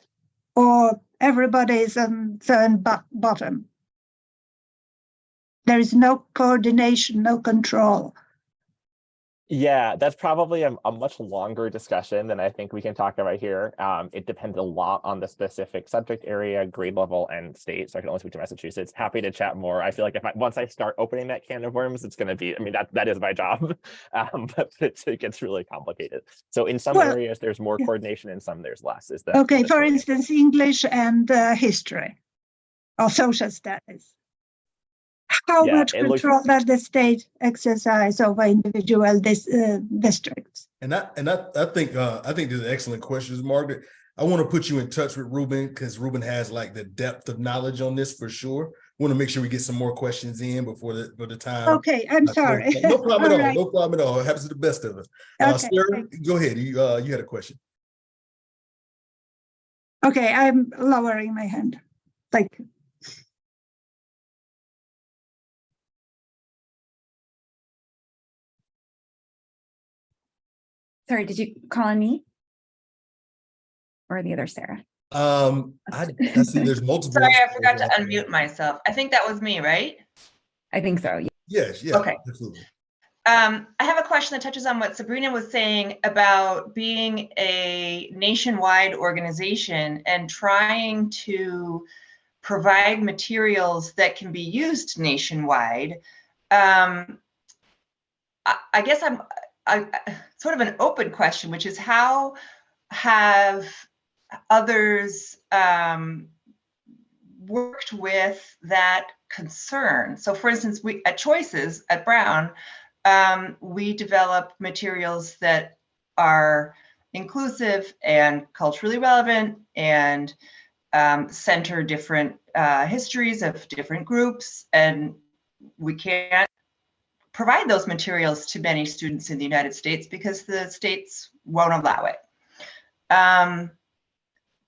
Or everybody is on the bottom? There is no coordination, no control. Yeah, that's probably a much longer discussion than I think we can talk about here. It depends a lot on the specific subject area, grade level, and state. So I can only speak to Massachusetts. Happy to chat more. I feel like once I start opening that can of worms, it's going to be, that is my job, but it gets really complicated. So in some areas, there's more coordination, in some there's less. Okay, for instance, English and history or social studies. How much control does the state exercise over individual districts? And I think these are excellent questions, Margaret. I want to put you in touch with Ruben because Ruben has like the depth of knowledge on this for sure. Want to make sure we get some more questions in before the time. Okay, I'm sorry. No problem at all. Right. No problem at all. It happens to the best of us. Okay, Sarah, go ahead. You had a question. Okay, I'm lowering my hand. Thank you. Sorry, did you call on me? Or the other Sarah? I see there's multiple. Sorry, I forgot to unmute myself. I think that was me, right? I think so. Yes, yeah. Okay. Absolutely. I have a question that touches on what Sabrina was saying about being a nationwide organization and trying to provide materials that can be used nationwide. I guess I sort of an open question, which is how have others worked with that concern? So for instance, we at Choices at Brown, we develop materials that are inclusive and culturally relevant and center different histories of different groups. And we can't provide those materials to many students in the United States because the states won't allow it.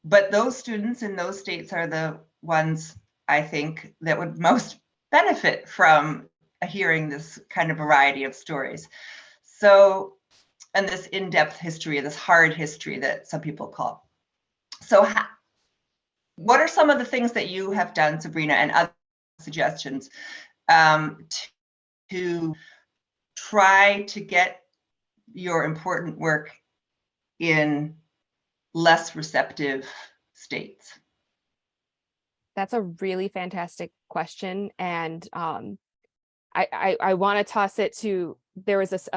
But those students in those states are the ones, I think, that would most benefit from hearing this kind of variety of stories. So, and this in-depth history, this hard history that some people call. So what are some of the things that you have done, Sabrina, and suggestions to try to get your important work in less receptive states? That's a really fantastic question. And I want to toss it to, there was this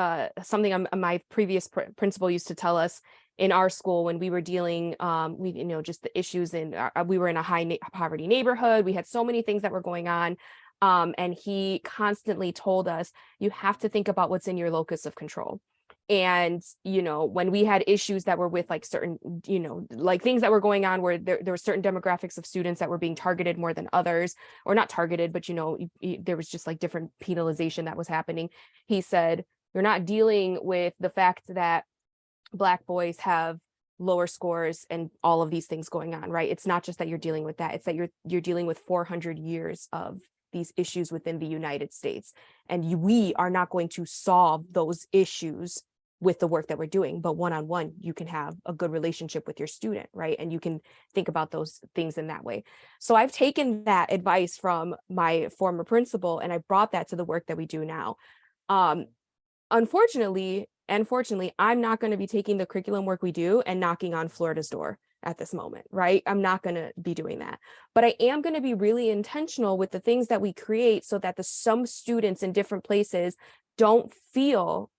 something my previous principal used to tell us in our school when we were dealing, just the issues in, we were in a high poverty neighborhood. We had so many things that were going on. And he constantly told us, you have to think about what's in your locus of control. And, when we had issues that were with like certain, like things that were going on where there were certain demographics of students that were being targeted more than others, or not targeted, but, there was just like different penalization that was happening. He said, you're not dealing with the fact that Black boys have lower scores and all of these things going on, right? It's not just that you're dealing with that. It's that you're dealing with 400 years of these issues within the United States. And we are not going to solve those issues with the work that we're doing, but one-on-one, you can have a good relationship with your student, right? And you can think about those things in that way. So I've taken that advice from my former principal and I brought that to the work that we do now. Unfortunately, and fortunately, I'm not going to be taking the curriculum work we do and knocking on Florida's door at this moment, right? I'm not going to be doing that, but I am going to be really intentional with the things that we create so that some students in different places don't feel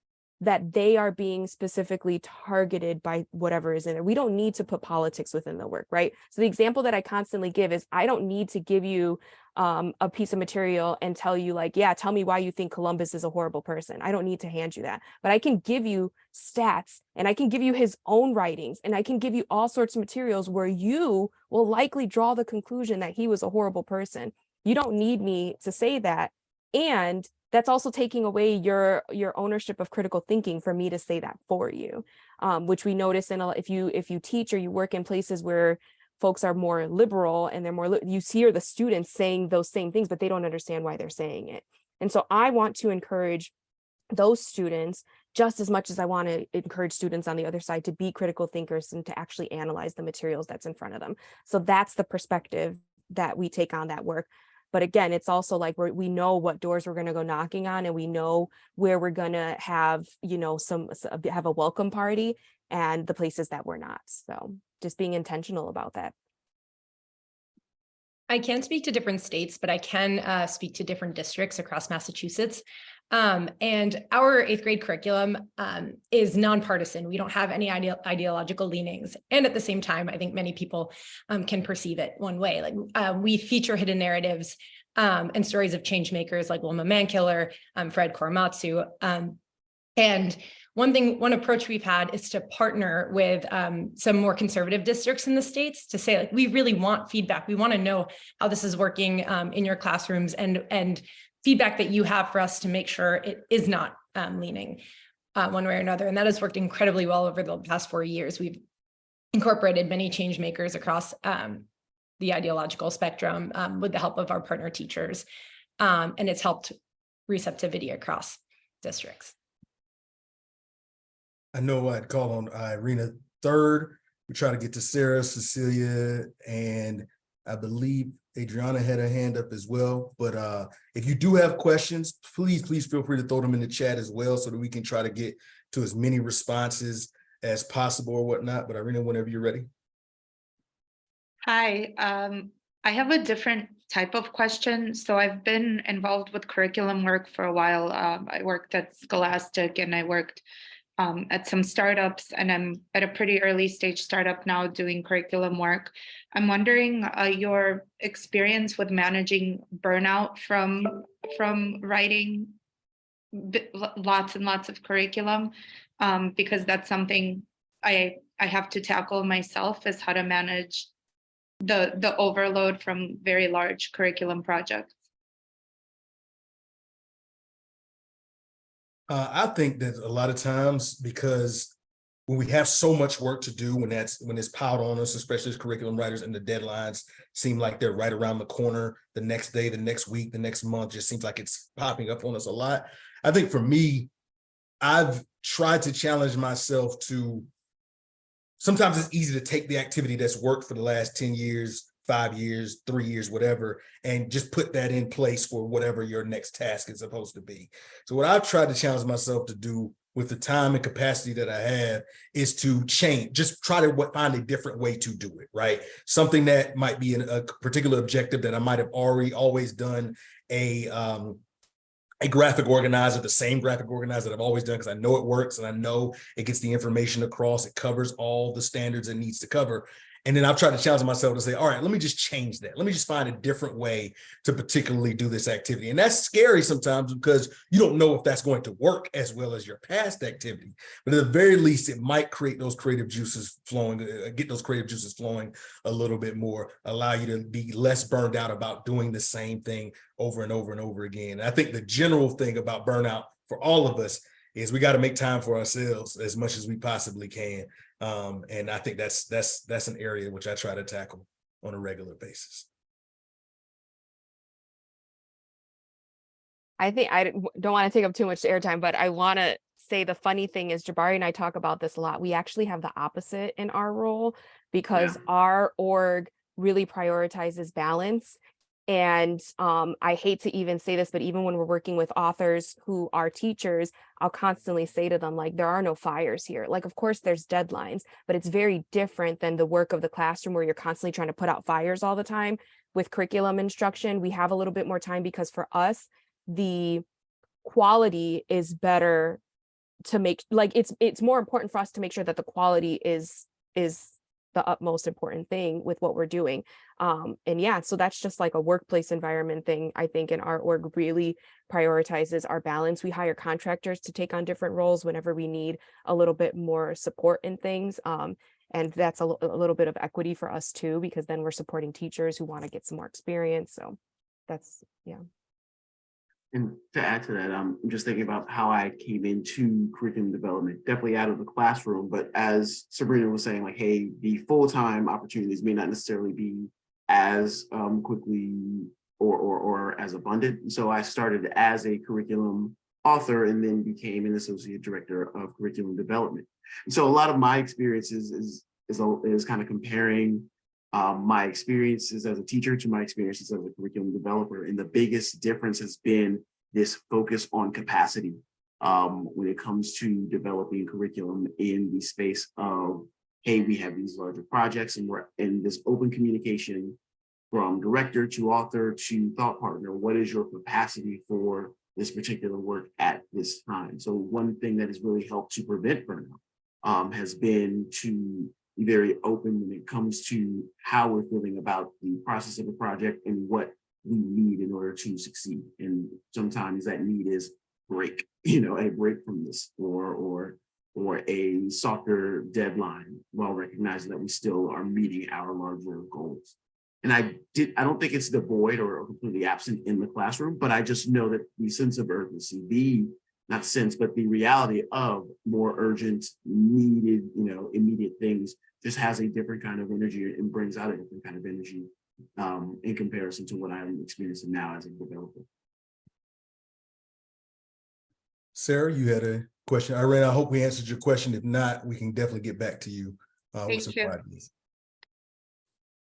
that they are being specifically targeted by whatever is in it. We don't need to put politics within the work, right? So the example that I constantly give is I don't need to give you a piece of material and tell you like, yeah, tell me why you think Columbus is a horrible person. I don't need to hand you that, but I can give you stats and I can give you his own writings and I can give you all sorts of materials where you will likely draw the conclusion that he was a horrible person. You don't need me to say that. And that's also taking away your ownership of critical thinking for me to say that for you, which we notice if you teach or you work in places where folks are more liberal and they're more, you hear the students saying those same things, but they don't understand why they're saying it. And so I want to encourage those students just as much as I want to encourage students on the other side to be critical thinkers and to actually analyze the materials that's in front of them. So that's the perspective that we take on that work. But again, it's also like we know what doors we're going to go knocking on, and we know where we're going to have, have a welcome party and the places that we're not. So just being intentional about that. I can't speak to different states, but I can speak to different districts across Massachusetts. And our 8th grade curriculum is nonpartisan. We don't have any ideological leanings. And at the same time, I think many people can perceive it one way. Like we feature hidden narratives and stories of change makers like Wilma Mankiller, Fred Korematsu. And one approach we've had is to partner with some more conservative districts in the states to say, like, we really want feedback. We want to know how this is working in your classrooms and feedback that you have for us to make sure it is not leaning one way or another. And that has worked incredibly well over the past 4 years. We've incorporated many change makers across the ideological spectrum with the help of our partner teachers. And it's helped receptivity across districts. I know I'd call on Irina third. We try to get to Sarah, Cecilia, and I believe Adriana had her hand up as well. But if you do have questions, please feel free to throw them in the chat as well so that we can try to get to as many responses as possible or whatnot. But Irina, whenever you're ready. Hi, I have a different type of question. So I've been involved with curriculum work for a while. I worked at Scholastic and I worked at some startups, and I'm at a pretty early stage startup now doing curriculum work. I'm wondering your experience with managing burnout from writing lots and lots of curriculum, because that's something I have to tackle myself, is how to manage the overload from very large curriculum projects. I think that a lot of times, because when we have so much work to do, when it's piled on us, especially as curriculum writers, and the deadlines seem like they're right around the corner, the next day, the next week, the next month, just seems like it's popping up on us a lot. I think for me, I've tried to challenge myself to, sometimes it's easy to take the activity that's worked for the last 10 years, 5 years, 3 years, whatever, and just put that in place for whatever your next task is supposed to be. So what I've tried to challenge myself to do with the time and capacity that I have is to change, just try to find a different way to do it, right? Something that might be a particular objective that I might have always done a graphic organizer, the same graphic organizer that I've always done, because I know it works and I know it gets the information across, it covers all the standards it needs to cover. And then I've tried to challenge myself to say, all right, let me just change that. Let me just find a different way to particularly do this activity. And that's scary sometimes because you don't know if that's going to work as well as your past activity. But at the very least, it might create those creative juices flowing, get those creative juices flowing a little bit more, allow you to be less burned out about doing the same thing over and over and over again. And I think the general thing about burnout for all of us is we got to make time for ourselves as much as we possibly can. And I think that's an area which I try to tackle on a regular basis. I think I don't want to take up too much airtime, but I want to say the funny thing is Jabari and I talk about this a lot. We actually have the opposite in our role because our org really prioritizes balance. And I hate to even say this, but even when we're working with authors who are teachers, I'll constantly say to them, like, there are no fires here. Like, of course, there's deadlines, but it's very different than the work of the classroom where you're constantly trying to put out fires all the time. With curriculum instruction, we have a little bit more time because for us, the quality is better to make, like, it's more important for us to make sure that the quality is the utmost important thing with what we're doing. And yeah, so that's just like a workplace environment thing. I think in our org really prioritizes our balance. We hire contractors to take on different roles whenever we need a little bit more support in things. And that's a little bit of equity for us too, because then we're supporting teachers who want to get some more experience. So that's, yeah. And to add to that, I'm just thinking about how I came into curriculum development, definitely out of the classroom, but as Sabrina was saying, like, hey, the full-time opportunities may not necessarily be as quickly or as abundant. So I started as a curriculum author and then became an associate director of curriculum development. And so a lot of my experiences is kind of comparing my experiences as a teacher to my experiences as a curriculum developer. And the biggest difference has been this focus on capacity when it comes to developing curriculum in the space of, hey, we have these larger projects and we're in this open communication from director to author to thought partner. What is your capacity for this particular work at this time? So one thing that has really helped to prevent burnout has been to be very open when it comes to how we're feeling about the process of a project and what we need in order to succeed. And sometimes that need is break, a break from this or a softer deadline while recognizing that we still are meeting our larger goals. And I don't think it's devoid or completely absent in the classroom, but I just know that the sense of urgency, not sense, but the reality of more urgent, needed, immediate things just has a different kind of energy and brings out a different kind of energy in comparison to what I'm experiencing now as a developer. Sarah, you had a question. Irene, I hope we answered your question. If not, we can definitely get back to you with some ideas.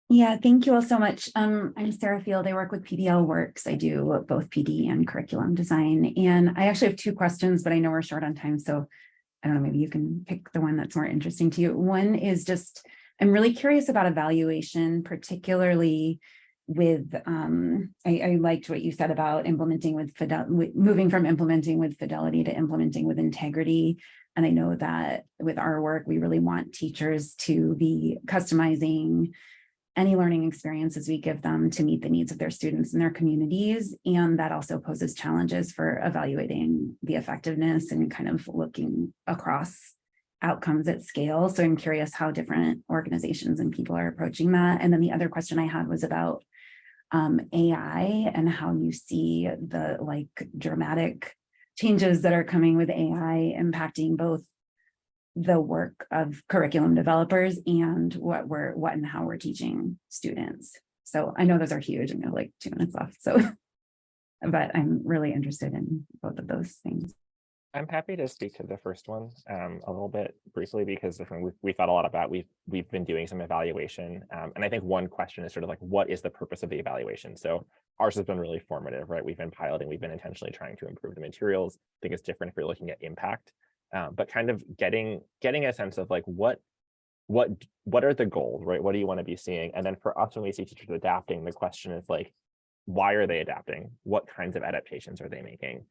Yeah, thank you all so much. I'm Sarah Field. I work with PDL Works. I do both PD and curriculum design. And I actually have two questions, but I know we're short on time. So I don't know, maybe you can pick the one that's more interesting to you. One is just, I'm really curious about evaluation, particularly with, I liked what you said about implementing with moving from implementing with fidelity to implementing with integrity. And I know that with our work, we really want teachers to be customizing any learning experiences we give them to meet the needs of their students and their communities. And that also poses challenges for evaluating the effectiveness and kind of looking across outcomes at scale. So I'm curious how different organizations and people are approaching that. And then the other question I had was about AI and how you see the dramatic changes that are coming with AI impacting both the work of curriculum developers and what and how we're teaching students. So I know those are huge and we have like 2 minutes left. So, but I'm really interested in both of those things. I'm happy to speak to the first one a little bit briefly, because we thought a lot about, we've been doing some evaluation, and I think one question is sort of like, what is the purpose of the evaluation? So ours has been really formative, right? We've been piloting, we've been intentionally trying to improve the materials. I think it's different if you're looking at impact, but kind of getting a sense of like what are the goals, right? What do you want to be seeing? And then for us, when we see teachers adapting, the question is like, why are they adapting? What kinds of adaptations are they making?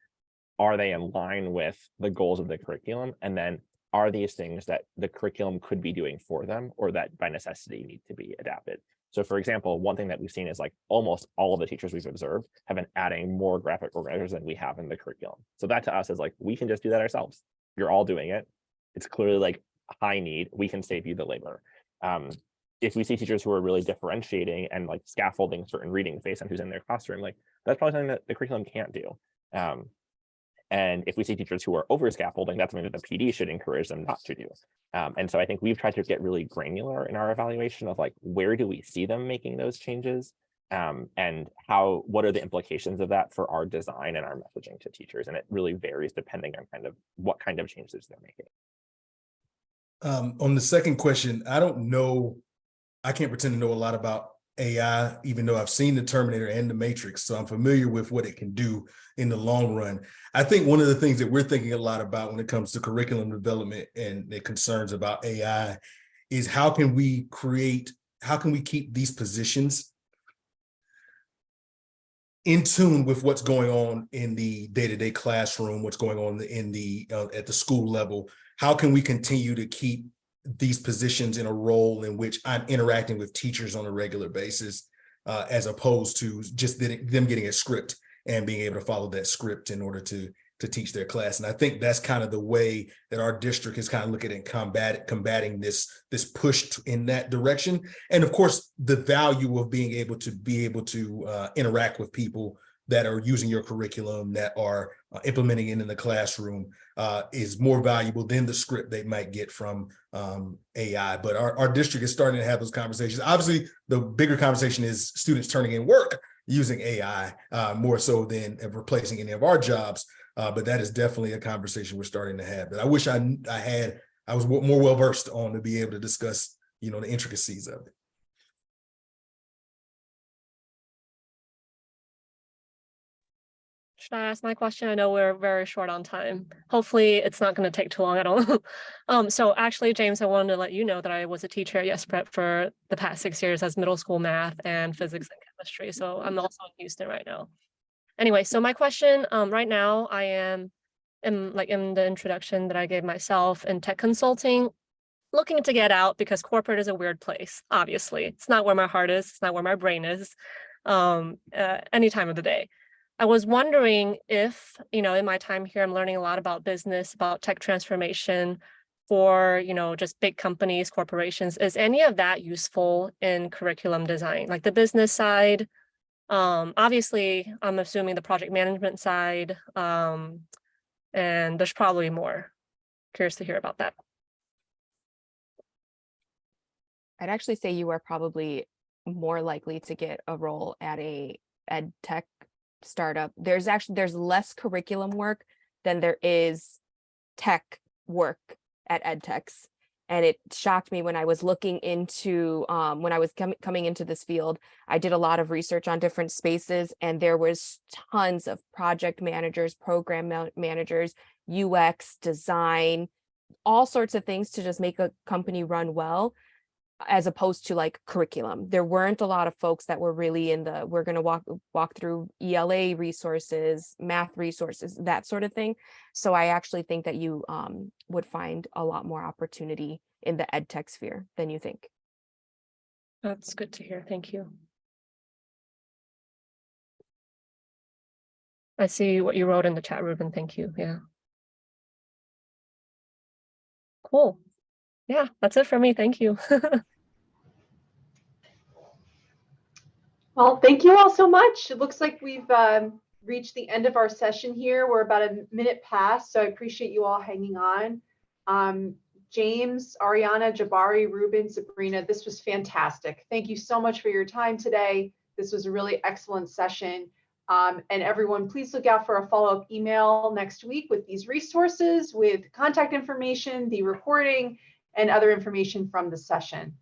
Are they in line with the goals of the curriculum? And then are these things that the curriculum could be doing for them, or that by necessity need to be adapted? So for example, one thing that we've seen is like almost all of the teachers we've observed have been adding more graphic organizers than we have in the curriculum. So that to us is like, we can just do that ourselves. You're all doing it. It's clearly like high need. We can save you the labor. If we see teachers who are really differentiating and like scaffolding certain readings based on who's in their classroom, like that's probably something that the curriculum can't do. And if we see teachers who are over scaffolding, that's something that the PD should encourage them not to do. And so I think we've tried to get really granular in our evaluation of like, where do we see them making those changes? And what are the implications of that for our design and our messaging to teachers? And it really varies depending on kind of what kind of changes they're making. On the second question, I don't know, I can't pretend to know a lot about AI, even though I've seen the Terminator and the Matrix, so I'm familiar with what it can do in the long run. I think one of the things that we're thinking a lot about when it comes to curriculum development and the concerns about AI is how can we keep these positions in tune with what's going on in the day-to-day classroom, what's going on in the at the school level. How can we continue to keep these positions in a role in which I'm interacting with teachers on a regular basis, as opposed to just them getting a script and being able to follow that script in order to teach their class. And I think that's kind of the way that our district is kind of looking at combating this push in that direction. And of course, the value of being able to interact with people that are using your curriculum, that are implementing it in the classroom, is more valuable than the script they might get from AI. But our district is starting to have those conversations. Obviously, the bigger conversation is students turning in work using AI, more so than replacing any of our jobs. But that is definitely a conversation we're starting to have that I wish I was more well-versed on to be able to discuss, the intricacies of it. Should I ask my question? I know we're very short on time. Hopefully it's not going to take too long at all. So actually, James, I wanted to let you know that I was a teacher at Yes Prep for the past 6 years as middle school math and physics and chemistry. So I'm also in Houston right now. Anyway, so my question, right now I am in the introduction that I gave myself in tech consulting, looking to get out because corporate is a weird place. Obviously, it's not where my heart is. It's not where my brain is. Any time of the day. I was wondering if, in my time here, I'm learning a lot about business, about tech transformation for, just big companies, corporations. Is any of that useful in curriculum design, like the business side? Obviously, I'm assuming the project management side, and there's probably more. Curious to hear about that. I'd actually say you are probably more likely to get a role at a ed tech startup. There's less curriculum work than there is tech work at ed techs. And it shocked me when I was looking into, when I was coming into this field, I did a lot of research on different spaces, and there was tons of project managers, program managers, UX, design, all sorts of things to just make a company run well, as opposed to like curriculum. There weren't a lot of folks that were really we're going to walk through ELA resources, math resources, that sort of thing. So I actually think that you would find a lot more opportunity in the ed tech sphere than you think. That's good to hear. Thank you. I see what you wrote in the chat, Ruben. Thank you. Yeah. Cool. Yeah, that's it for me. Thank you. Well, thank you all so much. It looks like we've reached the end of our session here. We're about a minute past, so I appreciate you all hanging on. James, Ariana, Jabari, Ruben, Sabrina, this was fantastic. Thank you so much for your time today. This was a really excellent session. And everyone, please look out for a follow-up email next week with these resources, with contact information, the recording, and other information from the session.